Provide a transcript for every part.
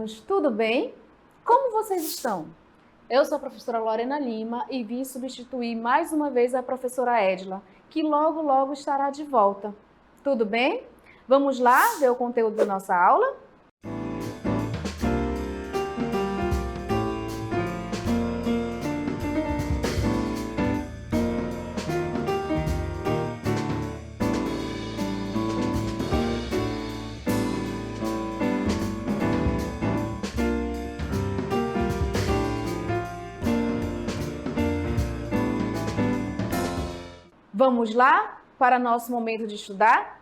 alunos, tudo bem? Como vocês estão? Eu sou a professora Lorena Lima e vim substituir mais uma vez a professora Edila, que logo estará de volta. Tudo bem? Vamos lá ver o conteúdo da nossa aula? Vamos lá para nosso momento de estudar?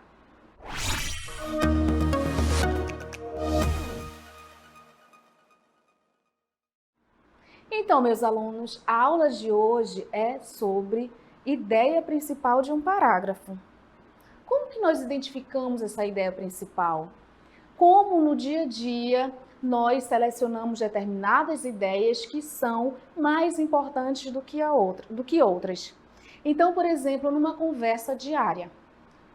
Então, meus alunos, a aula de hoje é sobre ideia principal de um parágrafo. Como que nós identificamos essa ideia principal? Como no dia a dia nós selecionamos determinadas ideias que são mais importantes do que outras? Então, por exemplo, numa conversa diária,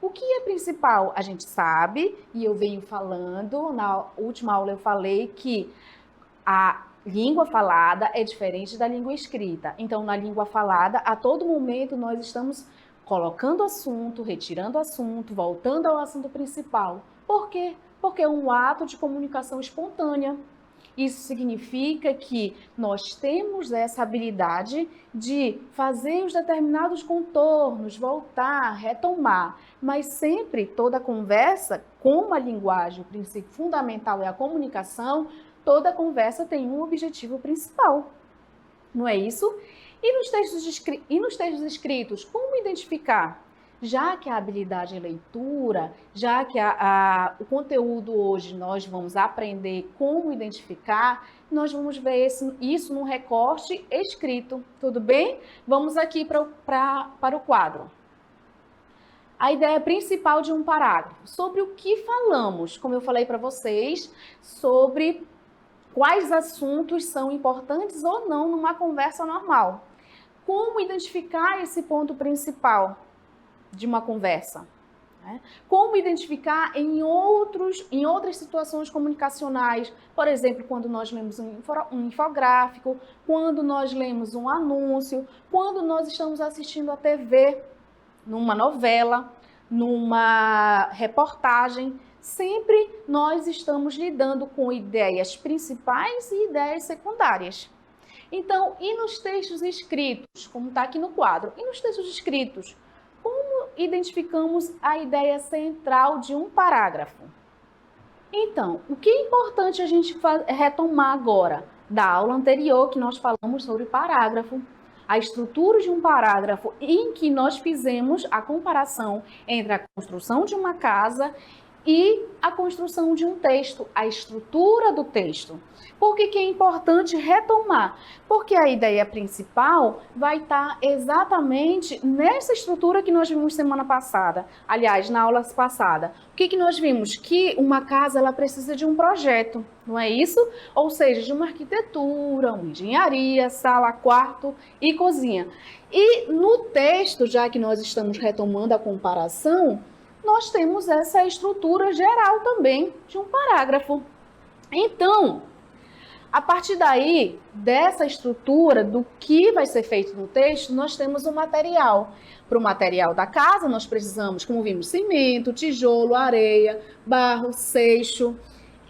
o que é principal? A gente sabe, e eu venho falando, na última aula eu falei que a língua falada é diferente da língua escrita. Então, na língua falada, a todo momento nós estamos colocando assunto, retirando assunto, voltando ao assunto principal. Por quê? Porque é um ato de comunicação espontânea. Isso significa que nós temos essa habilidade de fazer os determinados contornos, voltar, retomar, mas sempre toda conversa, como a linguagem, o princípio fundamental é a comunicação, toda conversa tem um objetivo principal, não é isso? E nos textos escritos, como identificar? Já que a habilidade é leitura, já que o conteúdo hoje nós vamos aprender como identificar, nós vamos ver isso num recorte escrito, tudo bem? Vamos aqui para o quadro. A ideia principal de um parágrafo. Sobre o que falamos? Como eu falei para vocês, sobre quais assuntos são importantes ou não numa conversa normal. Como identificar esse ponto principal de uma conversa? Como identificar em outras situações comunicacionais, por exemplo, quando nós lemos um infográfico, quando nós lemos um anúncio, quando nós estamos assistindo a TV, numa novela, numa reportagem, sempre nós estamos lidando com ideias principais e ideias secundárias. Então, e nos textos escritos, como está aqui no quadro, e nos textos escritos, como identificamos a ideia central de um parágrafo? Então, o que é importante a gente retomar agora da aula anterior que nós falamos sobre parágrafo, a estrutura de um parágrafo em que nós fizemos a comparação entre a construção de uma casa e a construção de um texto, a estrutura do texto. Por que é importante retomar? Porque a ideia principal vai estar exatamente nessa estrutura que nós vimos semana passada. Aliás, na aula passada. O que nós vimos? Que uma casa ela precisa de um projeto, não é isso? Ou seja, de uma arquitetura, uma engenharia, sala, quarto e cozinha. E no texto, já que nós estamos retomando a comparação, nós temos essa estrutura geral também de um parágrafo. Então, a partir daí, dessa estrutura, do que vai ser feito no texto, nós temos um material. Para o material da casa, nós precisamos, como vimos, cimento, tijolo, areia, barro, seixo.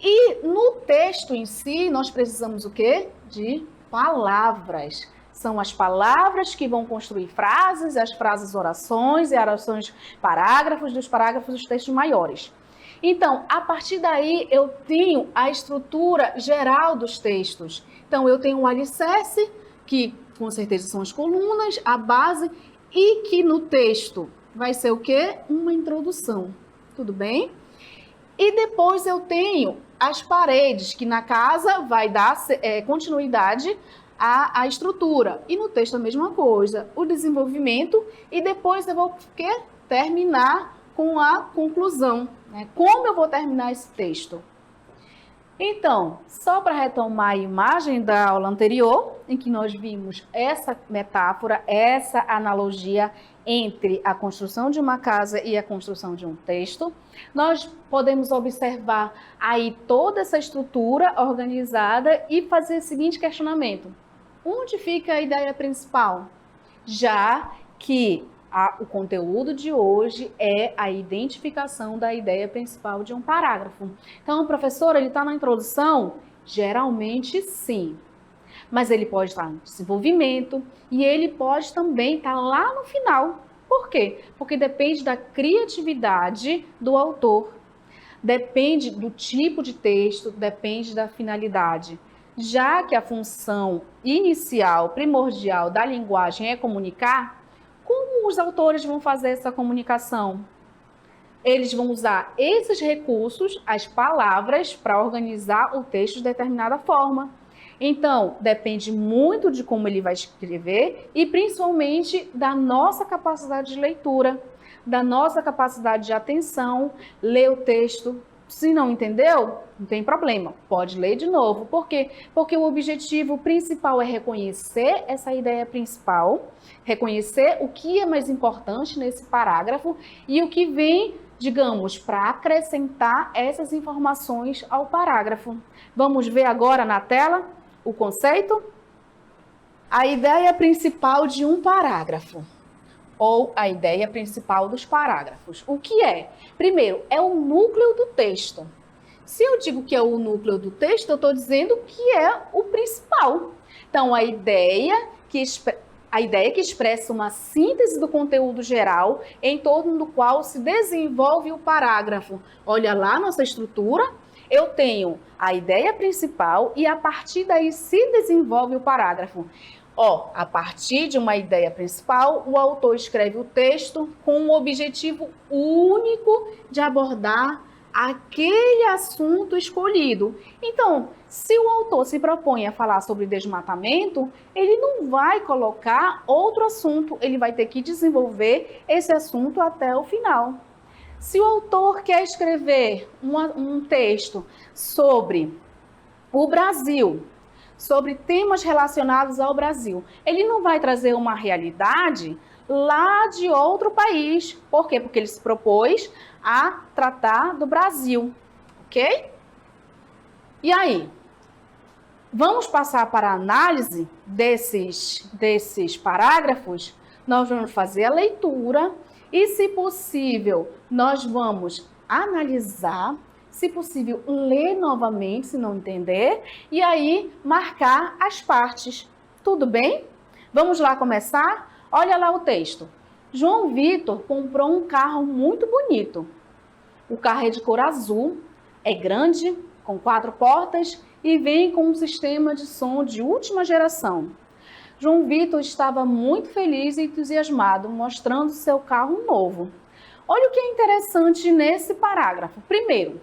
E no texto em si, nós precisamos o quê? De palavras. São as palavras que vão construir frases, as frases orações e orações parágrafos, dos parágrafos dos textos maiores. Então, a partir daí, eu tenho a estrutura geral dos textos. Então, eu tenho um alicerce, que com certeza são as colunas, a base, e que no texto vai ser o quê? Uma introdução. Tudo bem? E depois eu tenho as paredes, que na casa vai dar continuidade a estrutura. E no texto a mesma coisa, o desenvolvimento, e depois eu vou terminar com a conclusão. Como eu vou terminar esse texto? Então, só para retomar a imagem da aula anterior, em que nós vimos essa metáfora, essa analogia entre a construção de uma casa e a construção de um texto, nós podemos observar aí toda essa estrutura organizada e fazer o seguinte questionamento: onde fica a ideia principal? Já que o conteúdo de hoje é a identificação da ideia principal de um parágrafo. Então, o professor, ele está na introdução? Geralmente, sim. Mas ele pode estar no desenvolvimento e ele pode também estar lá no final. Por quê? Porque depende da criatividade do autor, depende do tipo de texto, depende da finalidade. Já que a função inicial, primordial da linguagem é comunicar, como os autores vão fazer essa comunicação? Eles vão usar esses recursos, as palavras, para organizar o texto de determinada forma. Então, depende muito de como ele vai escrever e principalmente da nossa capacidade de leitura, da nossa capacidade de atenção, ler o texto. Se não entendeu, não tem problema, pode ler de novo. Por quê? Porque o objetivo principal é reconhecer essa ideia principal, reconhecer o que é mais importante nesse parágrafo e o que vem, digamos, para acrescentar essas informações ao parágrafo. Vamos ver agora na tela o conceito? A ideia principal de um parágrafo, ou a ideia principal dos parágrafos. O que é? Primeiro, é o núcleo do texto. Se eu digo que é o núcleo do texto, eu estou dizendo que é o principal. Então, a ideia que expressa uma síntese do conteúdo geral em torno do qual se desenvolve o parágrafo. Olha lá nossa estrutura. Eu tenho a ideia principal e a partir daí se desenvolve o parágrafo. A partir de uma ideia principal, o autor escreve o texto com o objetivo único de abordar aquele assunto escolhido. Então, se o autor se propõe a falar sobre desmatamento, ele não vai colocar outro assunto, ele vai ter que desenvolver esse assunto até o final. Se o autor quer escrever um texto sobre o Brasil, sobre temas relacionados ao Brasil, ele não vai trazer uma realidade lá de outro país. Por quê? Porque ele se propôs a tratar do Brasil, ok? E aí? Vamos passar para a análise desses parágrafos? Nós vamos fazer a leitura e, se possível, nós vamos analisar, se possível, ler novamente, se não entender, e aí marcar as partes. Tudo bem? Vamos lá começar? Olha lá o texto. João Vitor comprou um carro muito bonito. O carro é de cor azul, é grande, com 4 portas e vem com um sistema de som de última geração. João Vitor estava muito feliz e entusiasmado, mostrando seu carro novo. Olha o que é interessante nesse parágrafo. Primeiro,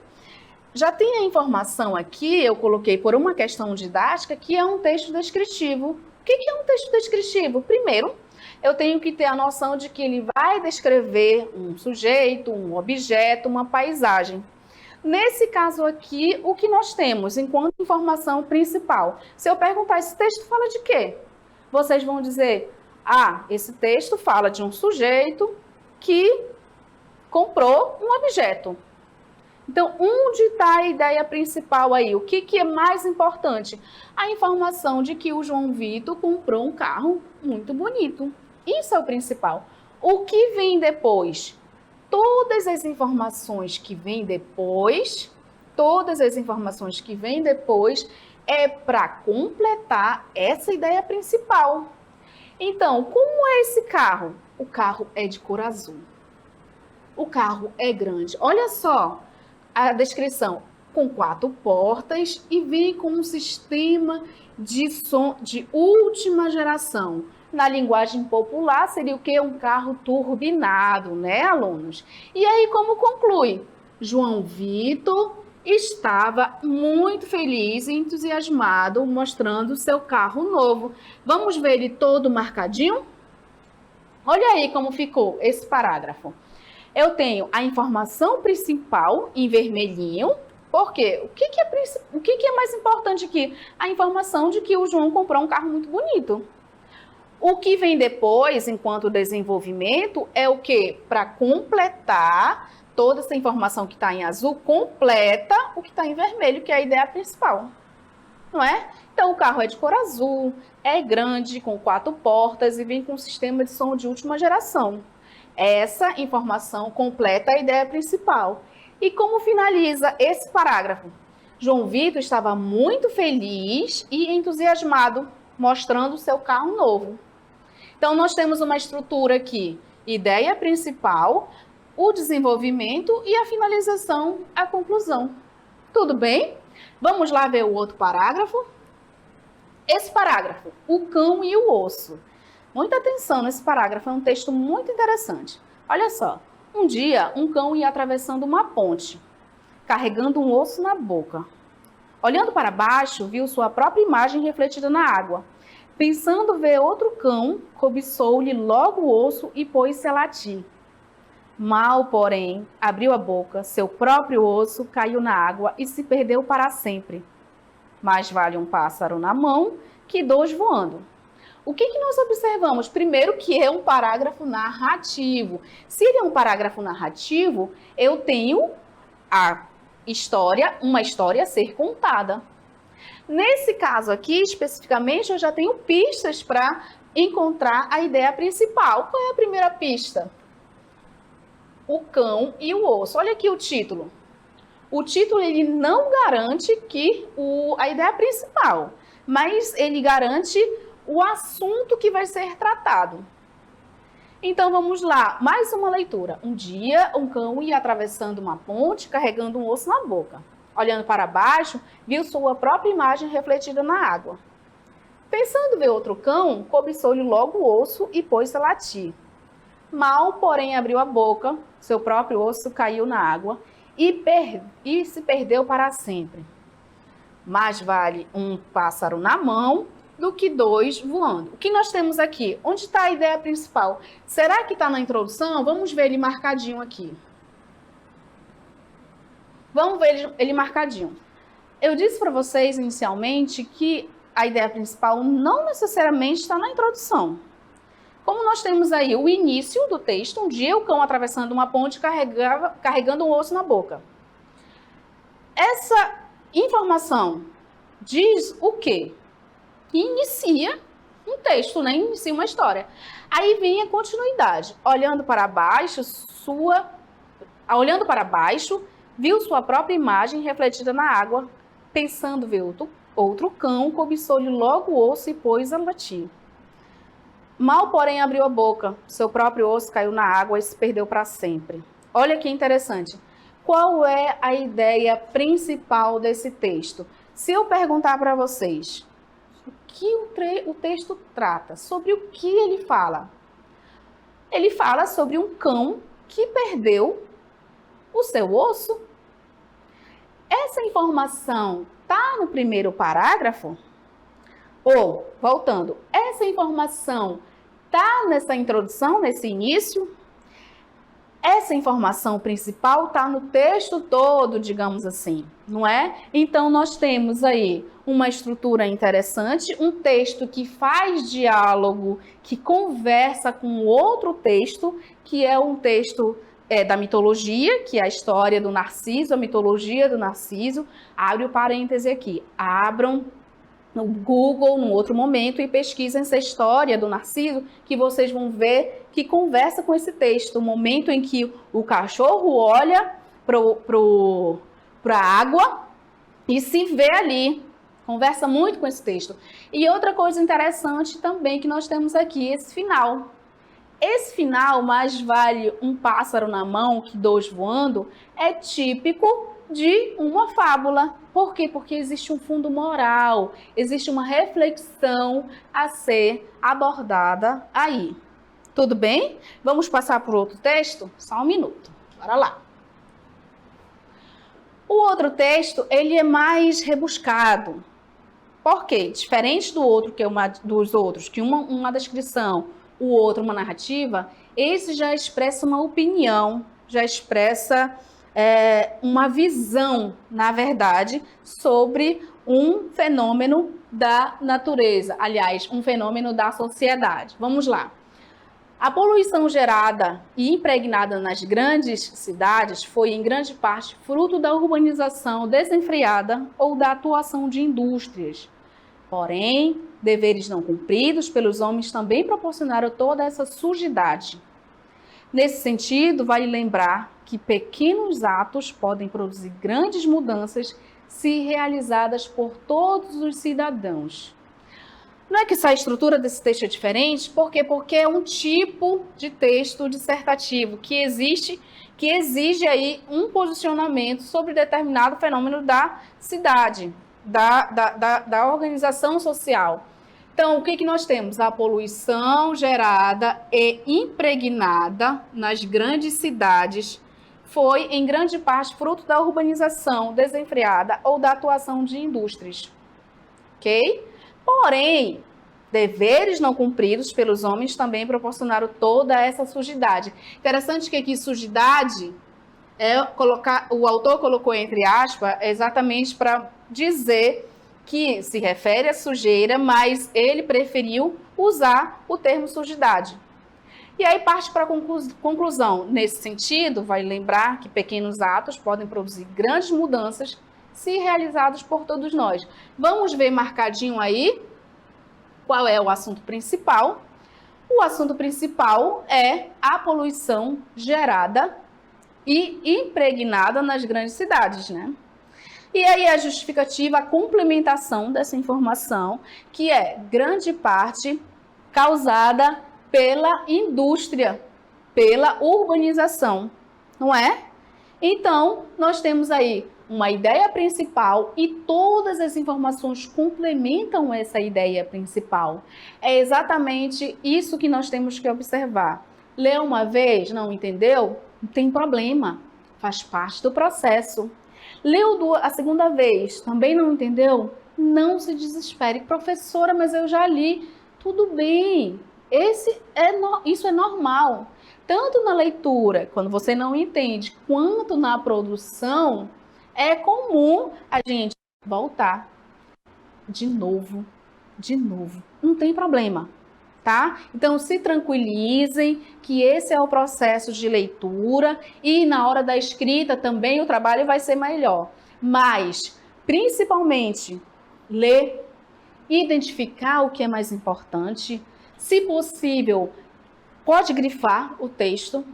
já tem a informação aqui, eu coloquei por uma questão didática, que é um texto descritivo. O que é um texto descritivo? Primeiro, eu tenho que ter a noção de que ele vai descrever um sujeito, um objeto, uma paisagem. Nesse caso aqui, o que nós temos enquanto informação principal? Se eu perguntar, esse texto fala de quê? Vocês vão dizer, esse texto fala de um sujeito que comprou um objeto. Então, onde está a ideia principal aí? O que é mais importante? A informação de que o João Vitor comprou um carro muito bonito. Isso é o principal. O que vem depois? Todas as informações que vêm depois, é para completar essa ideia principal. Então, como é esse carro? O carro é de cor azul. O carro é grande. Olha só a descrição. Com 4 portas e vem com um sistema de som de última geração. Na linguagem popular, seria o quê? Um carro turbinado, né, alunos? E aí, como conclui? João Vitor estava muito feliz e entusiasmado, mostrando seu carro novo. Vamos ver ele todo marcadinho? Olha aí como ficou esse parágrafo. Eu tenho a informação principal em vermelhinho, Por quê? O que é mais importante aqui? A informação de que o João comprou um carro muito bonito. O que vem depois, enquanto desenvolvimento, é o quê? Para completar toda essa informação que está em azul, completa o que está em vermelho, que é a ideia principal. Não é? Então, o carro é de cor azul, é grande, com 4 portas e vem com um sistema de som de última geração. Essa informação completa a ideia principal. E como finaliza esse parágrafo? João Vitor estava muito feliz e entusiasmado, mostrando o seu carro novo. Então, nós temos uma estrutura aqui, ideia principal, o desenvolvimento e a finalização, a conclusão. Tudo bem? Vamos lá ver o outro parágrafo? Esse parágrafo, o cão e o osso. Muita atenção nesse parágrafo, é um texto muito interessante. Olha só, um dia um cão ia atravessando uma ponte, carregando um osso na boca. Olhando para baixo, viu sua própria imagem refletida na água. Pensando ver outro cão, cobiçou-lhe logo o osso e pôs-se a latir. Mal, porém, abriu a boca, seu próprio osso caiu na água e se perdeu para sempre. Mais vale um pássaro na mão que 2 voando. O que nós observamos? Primeiro que é um parágrafo narrativo. Se ele é um parágrafo narrativo, eu tenho uma história a ser contada. Nesse caso aqui, especificamente, eu já tenho pistas para encontrar a ideia principal. Qual é a primeira pista? O cão e o osso. Olha aqui o título. O título ele não garante que a ideia principal, mas ele garante o assunto que vai ser tratado. Então vamos lá, mais uma leitura. Um dia, um cão ia atravessando uma ponte carregando um osso na boca. Olhando para baixo, viu sua própria imagem refletida na água. Pensando ver outro cão, cobiçou-lhe logo o osso e pôs-se a latir. Mal, porém, abriu a boca, seu próprio osso caiu na água e se perdeu para sempre. Mais vale um pássaro na mão do que 2 voando. O que nós temos aqui? Onde está a ideia principal? Será que está na introdução? Vamos ver ele marcadinho aqui. Vamos ver ele marcadinho. Eu disse para vocês inicialmente que a ideia principal não necessariamente está na introdução. Como nós temos aí o início do texto, um dia o cão atravessando uma ponte carregando um osso na boca. Essa informação diz o quê? Que inicia um texto, né? Inicia uma história. Aí vem a continuidade. Olhando para baixo, viu sua própria imagem refletida na água. Pensando ver outro cão, cobiçou-lhe logo o osso e pôs a latir. Mal, porém, abriu a boca. Seu próprio osso caiu na água e se perdeu para sempre. Olha que interessante. Qual é a ideia principal desse texto? Se eu perguntar para vocês, o que o texto trata? Sobre o que ele fala? Ele fala sobre um cão que perdeu o seu osso. Essa informação está no primeiro parágrafo? Ou, voltando, essa informação está nessa introdução, nesse início? Essa informação principal está no texto todo, digamos assim, não é? Então, nós temos aí uma estrutura interessante, um texto que faz diálogo, que conversa com outro texto, que é um texto da mitologia, que é a história do Narciso, a mitologia do Narciso. Abre o parêntese aqui, abram no Google, num outro momento, e pesquisem essa história do Narciso, que vocês vão ver que conversa com esse texto, o momento em que o cachorro olha para a água e se vê ali. Conversa muito com esse texto. E outra coisa interessante também que nós temos aqui, esse final. Esse final, mais vale um pássaro na mão que 2 voando, é típico de uma fábula. Por quê? Porque existe um fundo moral, existe uma reflexão a ser abordada aí. Tudo bem? Vamos passar para o outro texto? Só um minuto. Bora lá. O outro texto, ele é mais rebuscado. Por quê? Diferente do outro, que é dos outros, que uma descrição, o outro uma narrativa, esse já expressa uma opinião, já expressa uma visão, na verdade, sobre um fenômeno da natureza, aliás, um fenômeno da sociedade. Vamos lá. A poluição gerada e impregnada nas grandes cidades foi, em grande parte, fruto da urbanização desenfreada ou da atuação de indústrias. Porém, deveres não cumpridos pelos homens também proporcionaram toda essa sujidade. Nesse sentido, vale lembrar que pequenos atos podem produzir grandes mudanças se realizadas por todos os cidadãos. Não é que essa estrutura desse texto é diferente? Por quê? Porque é um tipo de texto dissertativo que exige aí um posicionamento sobre determinado fenômeno da cidade, da organização social. Então, o que nós temos? A poluição gerada e impregnada nas grandes cidades foi, em grande parte, fruto da urbanização desenfreada ou da atuação de indústrias. Ok? Porém, deveres não cumpridos pelos homens também proporcionaram toda essa sujidade. Interessante que aqui sujidade, o autor colocou entre aspas, exatamente para dizer que se refere à sujeira, mas ele preferiu usar o termo sujidade. E aí parte para a conclusão. Nesse sentido, vai lembrar que pequenos atos podem produzir grandes mudanças se realizados por todos nós. Vamos ver marcadinho aí qual é o assunto principal. O assunto principal é a poluição gerada e impregnada nas grandes cidades, né? E aí a justificativa, a complementação dessa informação, que é grande parte causada pela indústria, pela urbanização, não é? Então, nós temos aí uma ideia principal e todas as informações complementam essa ideia principal. É exatamente isso que nós temos que observar. Leu uma vez, não entendeu? Não tem problema, faz parte do processo. Leu a segunda vez, também não entendeu? Não se desespere. Professora, mas eu já li. Tudo bem, isso é normal. Tanto na leitura, quando você não entende, quanto na produção, é comum a gente voltar de novo. Não tem problema, tá? Então, se tranquilizem que esse é o processo de leitura e na hora da escrita também o trabalho vai ser melhor. Mas, principalmente, ler, identificar o que é mais importante. Se possível, pode grifar o texto.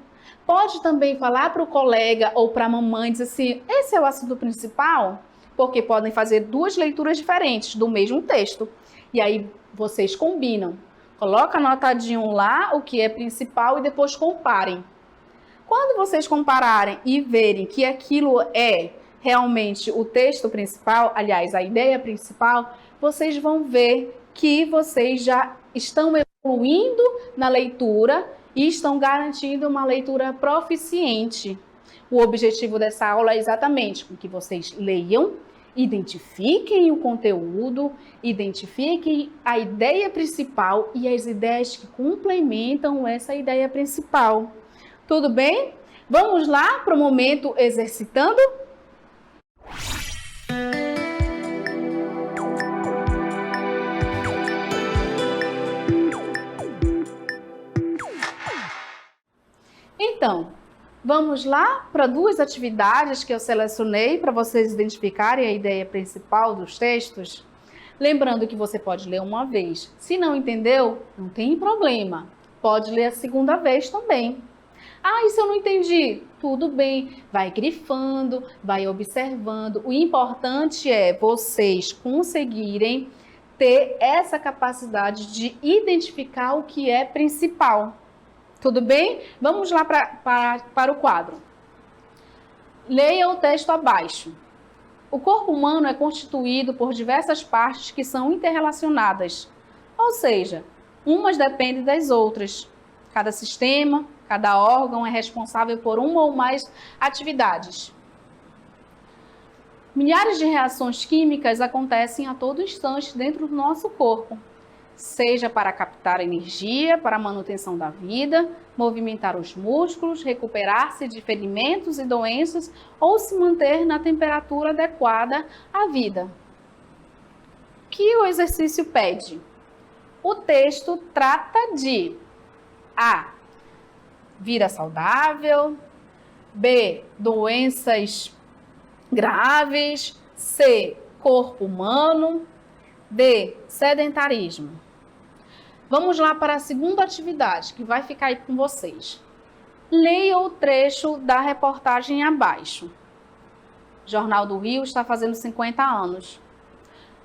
Pode também falar para o colega ou para a mamãe, dizer assim, esse é o assunto principal, porque podem fazer duas leituras diferentes do mesmo texto. E aí vocês combinam. Coloca anotadinho lá o que é principal e depois comparem. Quando vocês compararem e verem que aquilo é realmente o texto principal, aliás, a ideia principal, vocês vão ver que vocês já estão evoluindo na leitura e estão garantindo uma leitura proficiente. O objetivo dessa aula é exatamente que vocês leiam, identifiquem o conteúdo, identifiquem a ideia principal e as ideias que complementam essa ideia principal. Tudo bem? Vamos lá para o momento exercitando? Então, vamos lá para duas atividades que eu selecionei para vocês identificarem a ideia principal dos textos. Lembrando que você pode ler uma vez. Se não entendeu, não tem problema. Pode ler a segunda vez também. Ah, e se eu não entendi? Tudo bem, vai grifando, vai observando. O importante é vocês conseguirem ter essa capacidade de identificar o que é principal. Tudo bem? Vamos lá para o quadro. Leia o texto abaixo. O corpo humano é constituído por diversas partes que são interrelacionadas, ou seja, umas dependem das outras. Cada sistema, cada órgão é responsável por uma ou mais atividades. Milhares de reações químicas acontecem a todo instante dentro do nosso corpo. seja para captar energia, para a manutenção da vida, movimentar os músculos, recuperar-se de ferimentos e doenças ou se manter na temperatura adequada à vida. O que o exercício pede? O texto trata de A. Vida saudável, B. Doenças graves, C. Corpo humano, D. Sedentarismo. Vamos lá para a segunda atividade, que vai ficar aí com vocês. Leia o trecho da reportagem abaixo. Jornal do Rio está fazendo 50 anos.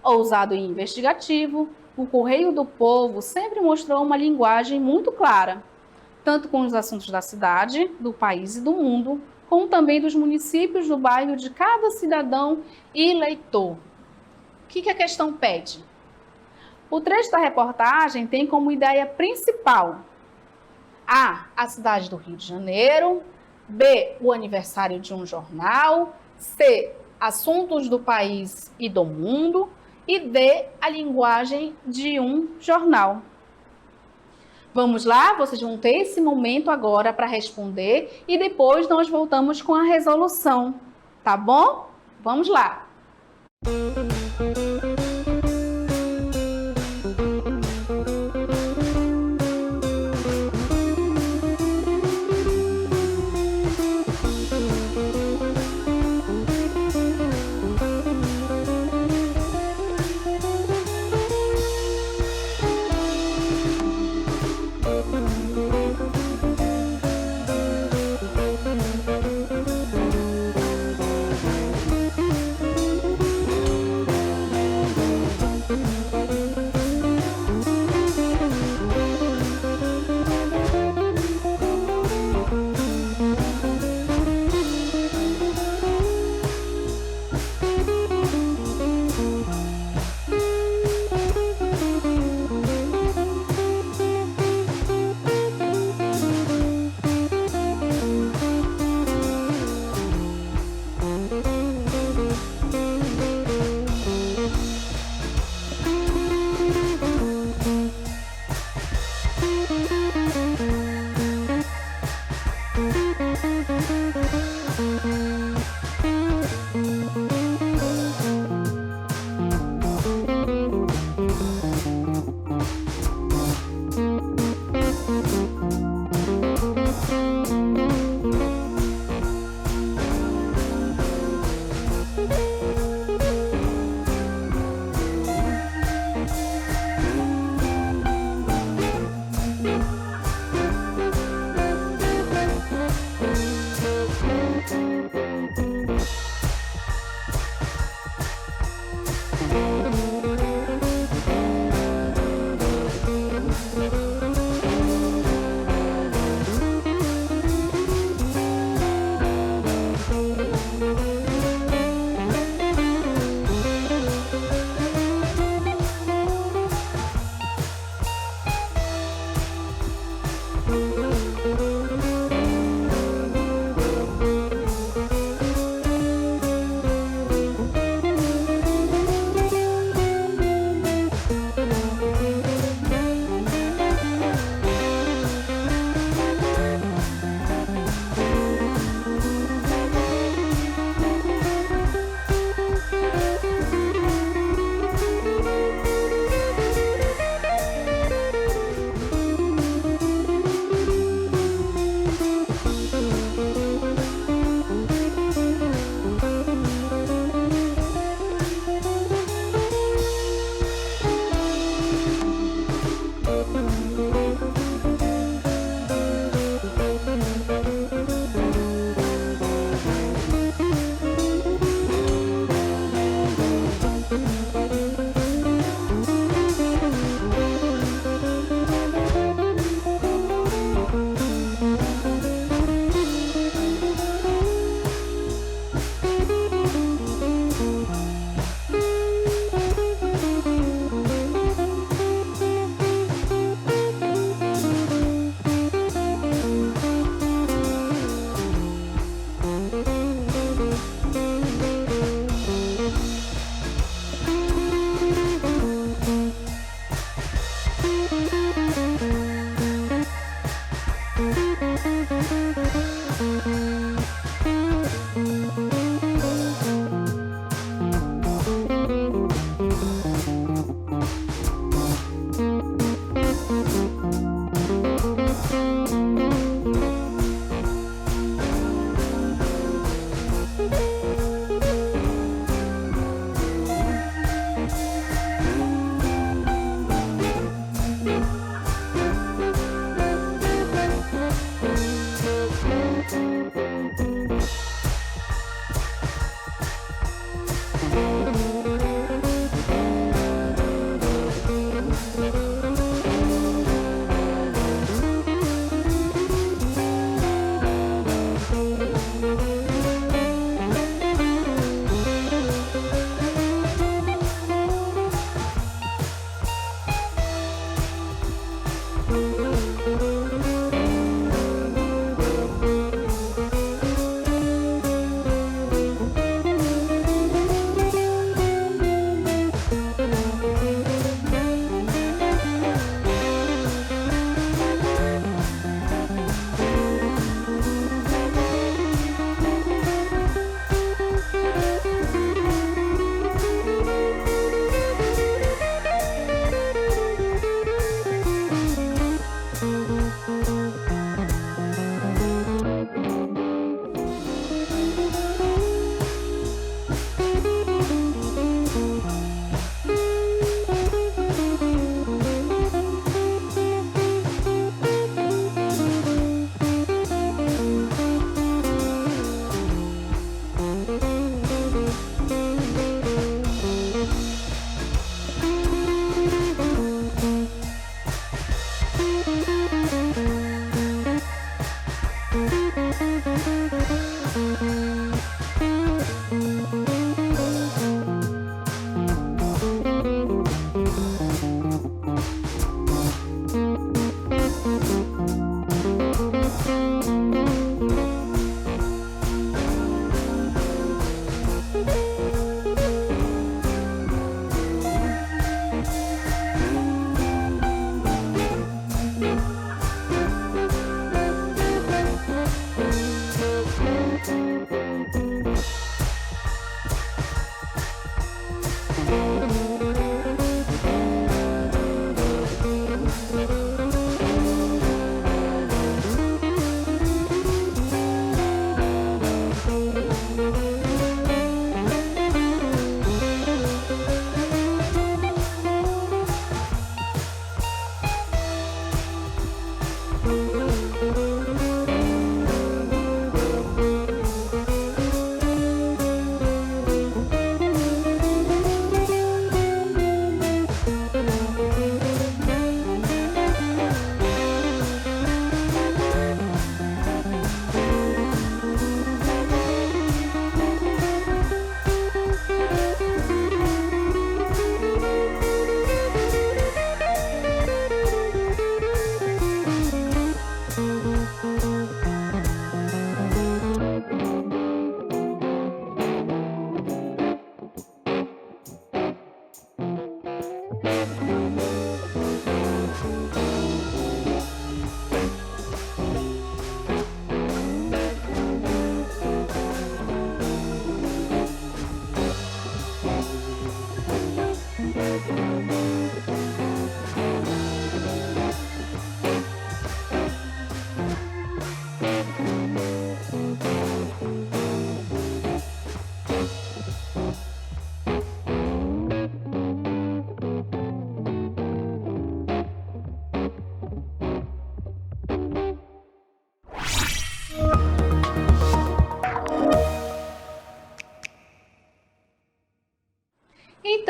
Ousado e investigativo, o Correio do Povo sempre mostrou uma linguagem muito clara, tanto com os assuntos da cidade, do país e do mundo, como também dos municípios do bairro de cada cidadão e leitor. O que a questão pede? O trecho da reportagem tem como ideia principal A cidade do Rio de Janeiro, B, o aniversário de um jornal, C, assuntos do país e do mundo e D, a linguagem de um jornal. Vamos lá, vocês vão ter esse momento agora para responder e depois nós voltamos com a resolução, tá bom? Vamos lá!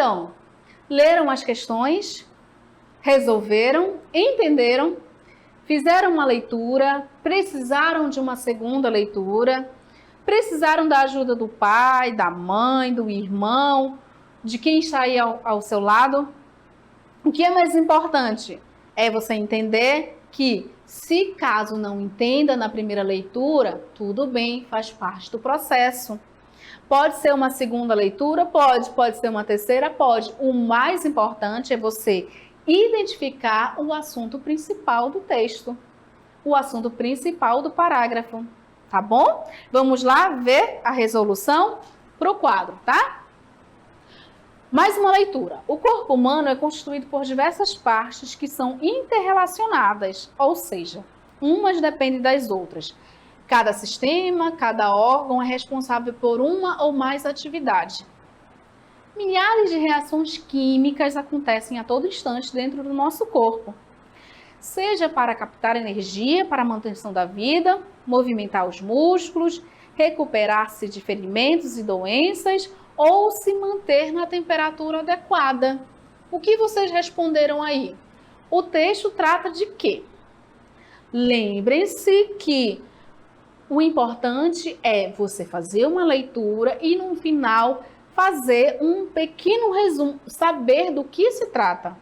Então, leram as questões, resolveram, entenderam, fizeram uma leitura, precisaram de uma segunda leitura, precisaram da ajuda do pai, da mãe, do irmão, de quem está aí ao seu lado. O que é mais importante é você entender que, se caso não entenda na primeira leitura, tudo bem, faz parte do processo. Pode ser uma segunda leitura? Pode ser uma terceira? Pode. O mais importante é você identificar o assunto principal do texto, o assunto principal do parágrafo, tá bom? Vamos lá ver a resolução para o quadro, tá? Mais uma leitura. O corpo humano é constituído por diversas partes que são interrelacionadas, ou seja, umas dependem das outras. Cada sistema, cada órgão é responsável por uma ou mais atividades. Milhares de reações químicas acontecem a todo instante dentro do nosso corpo, seja para captar energia para a manutenção da vida, movimentar os músculos, recuperar-se de ferimentos e doenças ou se manter na temperatura adequada. O que vocês responderam aí? O texto trata de quê? Lembrem-se que o importante é você fazer uma leitura e, no final, fazer um pequeno resumo, saber do que se trata.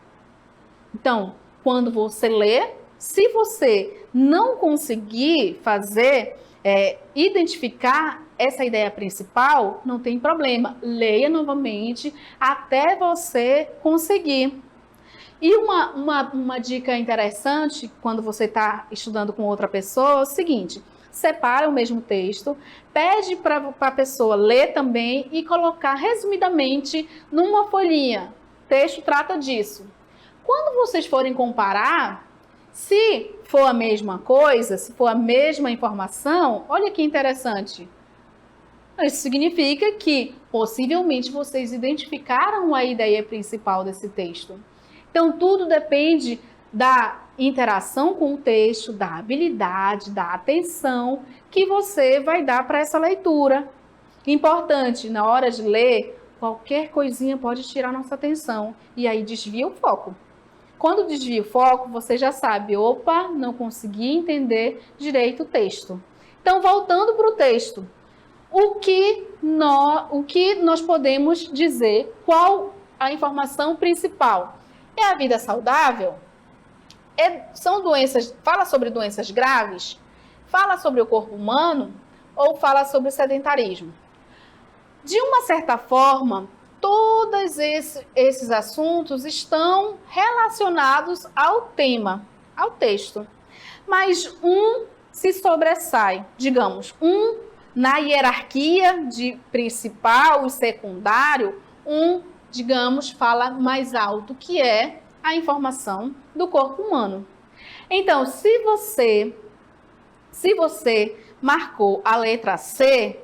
Então, quando você lê, se você não conseguir identificar essa ideia principal, não tem problema. Leia novamente até você conseguir. E uma dica interessante, quando você está estudando com outra pessoa, é o seguinte: separa o mesmo texto, pede para a pessoa ler também e colocar resumidamente numa folhinha. O texto trata disso. Quando vocês forem comparar, se for a mesma coisa, se for a mesma informação, olha que interessante. Isso significa que possivelmente vocês identificaram a ideia principal desse texto. Então, tudo depende da interação com o texto, da habilidade, da atenção que você vai dar para essa leitura. Importante, na hora de ler, qualquer coisinha pode tirar nossa atenção e aí desvia o foco. Quando desvia o foco, você já sabe, opa, não consegui entender direito o texto. Então, voltando para o texto, o que nós podemos dizer? Qual a informação principal? É a vida saudável? São doenças, fala sobre doenças graves? Fala sobre o corpo humano? Ou fala sobre o sedentarismo? De uma certa forma, todos esses assuntos estão relacionados ao tema, ao texto. Mas um se sobressai, digamos, na hierarquia de principal e secundário, digamos, fala mais alto, que é a informação do corpo humano. Então, se você marcou a letra C,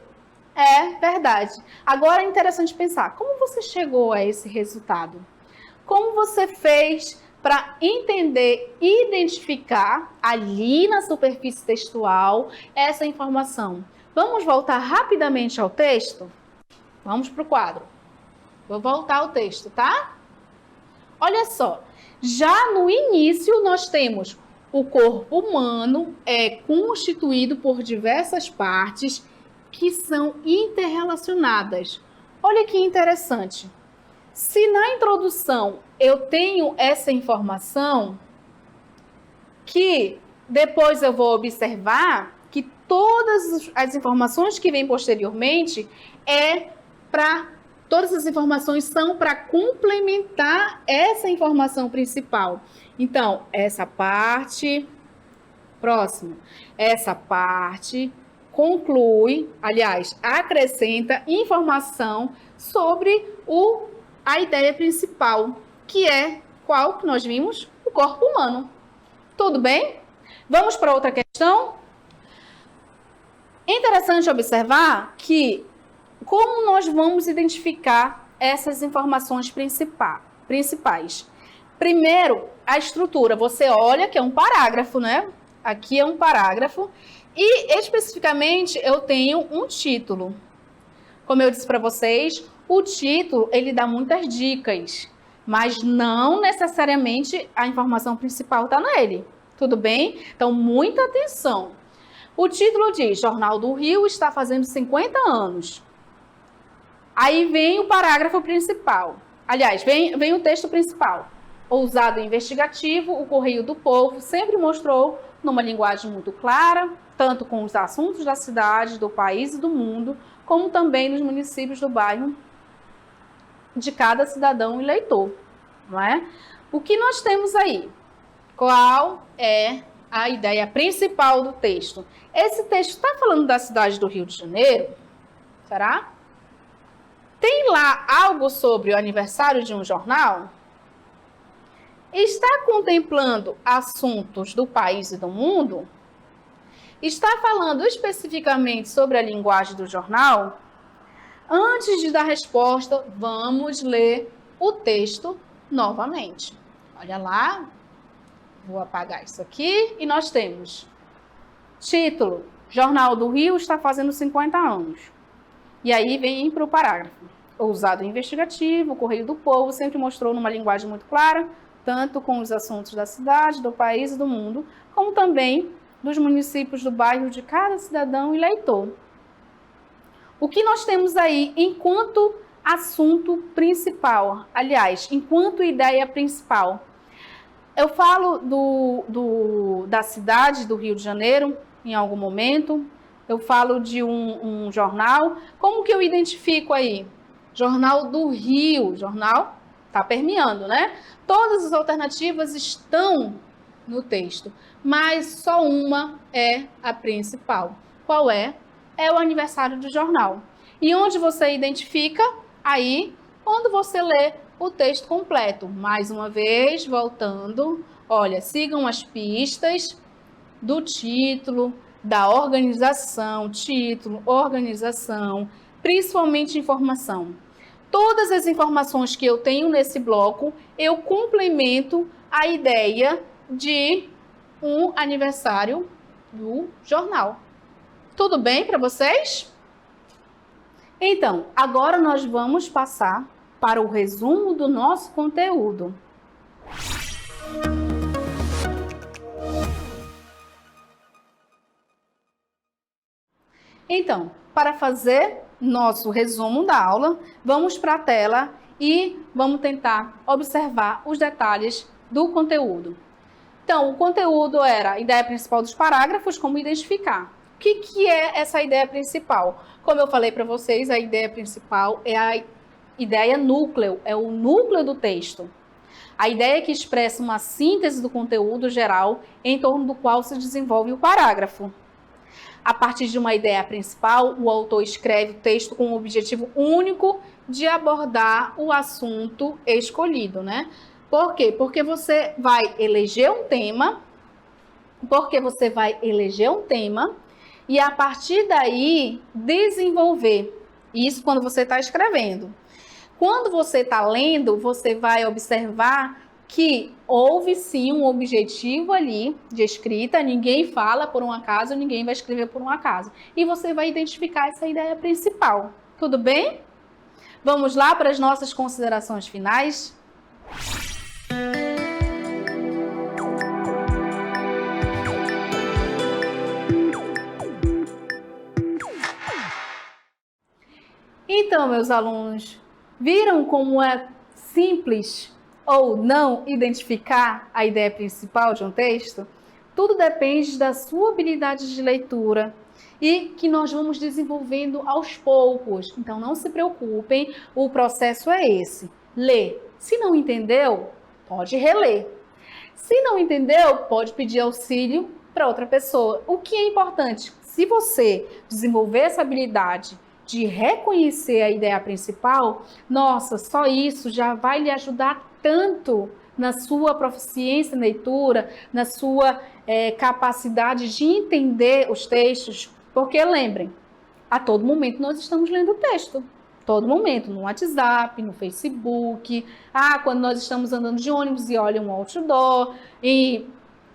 é verdade. Agora é interessante pensar, como você chegou a esse resultado? Como você fez para entender e identificar ali na superfície textual essa informação? Vamos voltar rapidamente ao texto? Vamos para o quadro. Vou voltar ao texto, tá? Olha só, já no início nós temos o corpo humano é constituído por diversas partes que são interrelacionadas. Olha que interessante. Se na introdução eu tenho essa informação, que depois eu vou observar que todas as informações que vêm posteriormente todas as informações são para complementar essa informação principal. Então, essa parte, próximo, essa parte conclui, aliás, acrescenta informação sobre a ideia principal, que é qual que nós vimos? O corpo humano. Tudo bem? Vamos para outra questão? Interessante observar que como nós vamos identificar essas informações principais? Primeiro, a estrutura. Você olha que é um parágrafo, né? Aqui é um parágrafo. E, especificamente, eu tenho um título. Como eu disse para vocês, O título, ele dá muitas dicas, mas não necessariamente a informação principal está nele. Tudo bem? Então, muita atenção. O título diz: Jornal do Rio está fazendo 50 anos. Aí vem o parágrafo principal. Aliás, vem o texto principal. Ousado e investigativo, o Correio do Povo sempre mostrou numa linguagem muito clara, tanto com os assuntos da cidade, do país e do mundo, como também nos municípios do bairro de cada cidadão e leitor, não é? O que nós temos aí? Qual é a ideia principal do texto? Esse texto está falando da cidade do Rio de Janeiro? Será? Tem lá algo sobre o aniversário de um jornal? Está contemplando assuntos do país e do mundo? Está falando especificamente sobre a linguagem do jornal? Antes de dar resposta, vamos ler o texto novamente. Olha lá, vou apagar isso aqui e nós temos título: Jornal do Rio está fazendo 50 anos. E aí vem para o parágrafo. Ousado e investigativo, o Correio do Povo sempre mostrou numa linguagem muito clara, tanto com os assuntos da cidade, do país e do mundo, como também dos municípios do bairro de cada cidadão e leitor. O que nós temos aí enquanto assunto principal? Aliás, enquanto ideia principal. Eu falo da cidade do Rio de Janeiro em algum momento. Eu falo de um jornal. Como que eu identifico aí? Jornal do Rio. Jornal está permeando, né? Todas as alternativas estão no texto, mas só uma é a principal. Qual é? É o aniversário do jornal. E onde você identifica? Aí, quando você lê o texto completo. Mais uma vez, voltando, olha, sigam as pistas do título, da organização, título, organização, principalmente informação. Todas as informações que eu tenho nesse bloco, eu complemento a ideia de um aniversário do jornal. Tudo bem para vocês? Então, agora nós vamos passar para o resumo do nosso conteúdo. Então, para fazer nosso resumo da aula, vamos para a tela e vamos tentar observar os detalhes do conteúdo. Então, o conteúdo era a ideia principal dos parágrafos, como identificar. O que é essa ideia principal? Como eu falei para vocês, a ideia principal é a ideia núcleo, é o núcleo do texto. A ideia que expressa uma síntese do conteúdo geral em torno do qual se desenvolve o parágrafo. A partir de uma ideia principal, o autor escreve o texto com o objetivo único de abordar o assunto escolhido, né? Por quê? Porque você vai eleger um tema, e a partir daí desenvolver isso quando você está escrevendo. Quando você está lendo, você vai observar que houve sim um objetivo ali de escrita, ninguém fala por um acaso, ninguém vai escrever por um acaso. E você vai identificar essa ideia principal. Tudo bem? Vamos lá para as nossas considerações finais? Então, meus alunos, viram como é simples ou não identificar a ideia principal de um texto? Tudo depende da sua habilidade de leitura e que nós vamos desenvolvendo aos poucos. Então, não se preocupem, o processo é esse. Lê. Se não entendeu, pode reler. Se não entendeu, pode pedir auxílio para outra pessoa. O que é importante? Se você desenvolver essa habilidade de reconhecer a ideia principal, nossa, só isso já vai lhe ajudar tanto na sua proficiência em leitura, na sua capacidade de entender os textos, porque lembrem, a todo momento nós estamos lendo o texto, todo momento, no WhatsApp, no Facebook, quando nós estamos andando de ônibus e olha um outdoor, e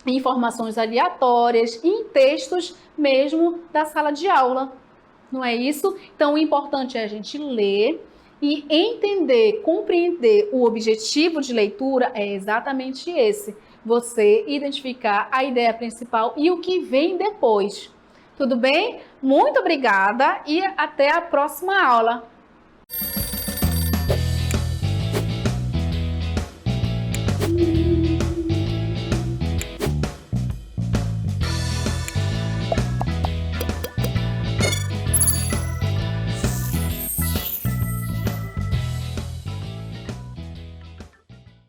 informações aleatórias, em textos mesmo da sala de aula. Não é isso? Então, o importante é a gente ler E entender, compreender o objetivo de leitura é exatamente esse: você identificar a ideia principal e o que vem depois. Tudo bem? Muito obrigada e até a próxima aula!